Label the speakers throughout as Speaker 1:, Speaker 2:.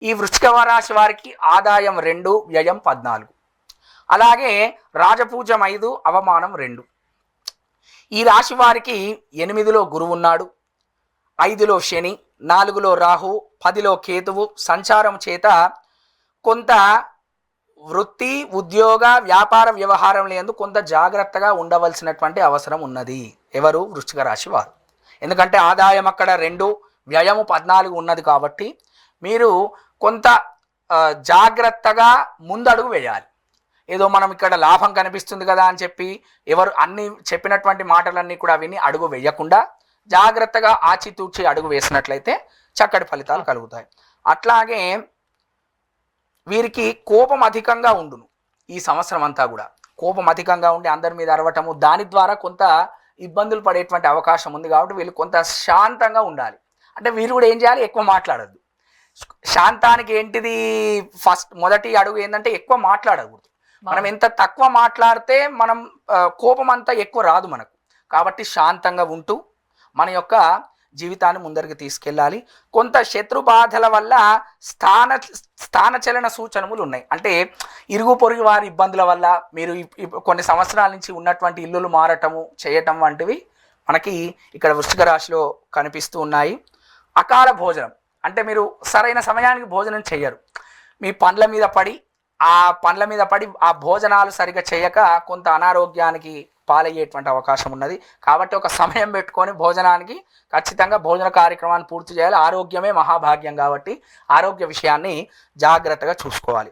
Speaker 1: ఈ వృశ్చిక రాశి వారికి ఆదాయం 2, వ్యయం 14. అలాగే రాజపూజ్యం 5, అవమానం 2. ఈ రాశి వారికి 8లో గురువు ఉన్నాడు, 5లో శని, 4లో రాహు, 10లో కేతువు సంచారం చేత కొంత వృత్తి, ఉద్యోగ, వ్యాపార వ్యవహారం లేదు కొంత జాగ్రత్తగా ఉండవలసినటువంటి అవసరం ఉన్నది. ఎవరు? వృశ్చిక రాశి వారు. ఎందుకంటే ఆదాయం అక్కడ 2, వ్యయము 14 ఉన్నది కాబట్టి మీరు కొంత జాగ్రత్తగా ముందడుగు వేయాలి. ఏదో మనం ఇక్కడ లాభం కనిపిస్తుంది కదా అని చెప్పి ఎవరు అన్ని చెప్పినటువంటి మాటలన్నీ కూడా విని అడుగు వేయకుండా జాగ్రత్తగా ఆచితూచి అడుగు వేసినట్లయితే చక్కటి ఫలితాలు కలుగుతాయి. అట్లాగే వీరికి కోపం అధికంగా ఉండును. ఈ సంవత్సరం అంతా కూడా కోపం అధికంగా ఉండి అందరి మీద అరవటము, దాని ద్వారా కొంత ఇబ్బందులు పడేటువంటి అవకాశం ఉంది. కాబట్టి వీళ్ళు కొంత శాంతంగా ఉండాలి. అంటే వీరు కూడా ఏం చేయాలి? ఎక్కువ మాట్లాడద్దు. శాంతానికి ఏంటిది మొదటి అడుగు ఏంటంటే ఎక్కువ మాట్లాడకూడదు. మనం ఎంత తక్కువ మాట్లాడితే మనం కోపం అంతా ఎక్కువ రాదు మనకు. కాబట్టి శాంతంగా ఉంటూ మన యొక్క జీవితాన్ని ముందరికి తీసుకెళ్ళాలి. కొంత శత్రు బాధల వల్ల స్థానచలన సూచనలు ఉన్నాయి. అంటే ఇరుగు పొరుగు వారి ఇబ్బందుల వల్ల మీరు కొన్ని సంవత్సరాల నుంచి ఉన్నటువంటి ఇల్లులు మారటము చేయటం వంటివి మనకి ఇక్కడ వృశ్చిక రాశిలో కనిపిస్తూ ఉన్నాయి. అకాల భోజనం అంటే మీరు సరైన సమయానికి భోజనం చేయరు. మీ పండ్ల మీద పడి ఆ భోజనాలు సరిగా చేయక కొంత అనారోగ్యానికి పాలయ్యేటువంటి అవకాశం ఉన్నది. కాబట్టి ఒక సమయం పెట్టుకొని భోజనానికి ఖచ్చితంగా భోజన కార్యక్రమాన్ని పూర్తి చేయాలి. ఆరోగ్యమే మహాభాగ్యం కాబట్టి ఆరోగ్య విషయాన్ని జాగ్రత్తగా చూసుకోవాలి.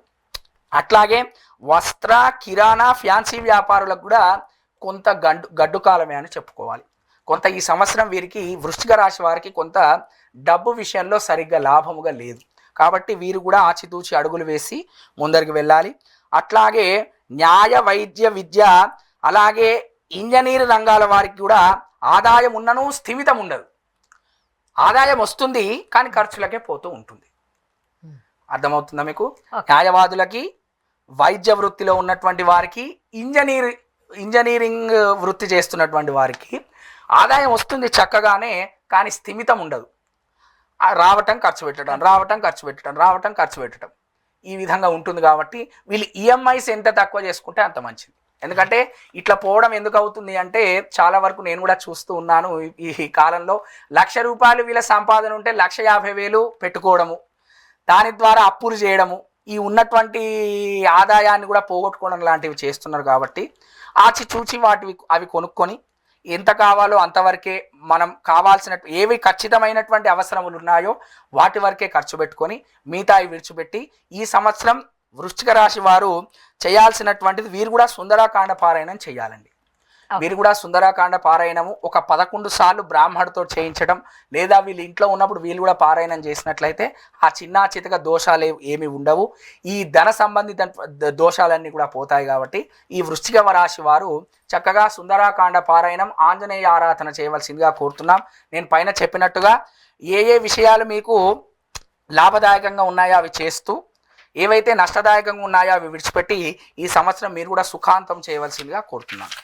Speaker 1: అట్లాగే వస్త్ర, కిరాణా, ఫ్యాన్సీ వ్యాపారులకు కూడా కొంత గడ్డు కాలమే అని చెప్పుకోవాలి. కొంత ఈ సంవత్సరం వీరికి వృశ్చిక రాశి వారికి కొంత డబ్బు విషయంలో సరిగ్గా లాభముగా లేదు. కాబట్టి వీరు కూడా ఆచితూచి అడుగులు వేసి ముందరికి వెళ్ళాలి. అట్లాగే న్యాయ, వైద్య, విద్య, అలాగే ఇంజనీర్ రంగాల వారికి కూడా ఆదాయం ఉన్నను స్థిమితం ఉండదు. ఆదాయం వస్తుంది కానీ ఖర్చులకే పోతూ ఉంటుంది. అర్థమవుతుందా మీకు? న్యాయవాదులకి, వైద్య వృత్తిలో ఉన్నటువంటి వారికి, ఇంజనీరింగ్ వృత్తి చేస్తున్నటువంటి వారికి ఆదాయం వస్తుంది చక్కగానే, కానీ స్థిమితం ఉండదు. రావటం ఖర్చు పెట్టడం ఈ విధంగా ఉంటుంది. కాబట్టి వీళ్ళు ఈఎంఐస్ ఎంత తక్కువ చేసుకుంటే అంత మంచిది. ఎందుకంటే ఇట్లా పోవడం ఎందుకు అవుతుంది అంటే చాలా వరకు నేను కూడా చూస్తూ ఉన్నాను. ఈ కాలంలో ₹1,00,000 వీళ్ళ సంపాదన ఉంటే ₹1,50,000 పెట్టుకోవడము, దాని ద్వారా అప్పులు చేయడము, ఈ ఉన్నటువంటి ఆదాయాన్ని కూడా పోగొట్టుకోవడం లాంటివి చేస్తున్నారు. కాబట్టి ఆచిచూచి అవి కొనుక్కొని ఎంత కావాలో అంతవరకే మనం కావాల్సినట్టు ఏవి ఖచ్చితమైనటువంటి అవసరములు ఉన్నాయో వాటి వరకే ఖర్చు పెట్టుకొని మిగతాయి విడిచిపెట్టి ఈ సంవత్సరం వృశ్చిక రాశి వారు చేయాల్సినటువంటిది వీరు కూడా సుందరాకాండ పారాయణం చేయాలండి. వీరు కూడా సుందరాకాండ పారాయణము ఒక 11 సార్లు బ్రాహ్మణుడితో చేయించడం, లేదా వీళ్ళు ఇంట్లో ఉన్నప్పుడు వీళ్ళు కూడా పారాయణం చేసినట్లయితే ఆ చిన్న చితక దోషాలు ఏమి ఉండవు. ఈ ధన సంబంధిత దోషాలన్నీ కూడా పోతాయి. కాబట్టి ఈ వృశ్చిక రాశి వారు చక్కగా సుందరాకాండ పారాయణం, ఆంజనేయ ఆరాధన చేయవలసిందిగా కోరుతున్నాం. నేను పైన చెప్పినట్టుగా ఏ విషయాలు మీకు లాభదాయకంగా ఉన్నాయో అవి చేస్తూ, ఏవైతే నష్టదాయకంగా ఉన్నాయో అవి విడిచిపెట్టి ఈ సంవత్సరం మీరు కూడా సుఖాంతం చేయవలసిందిగా కోరుతున్నాను.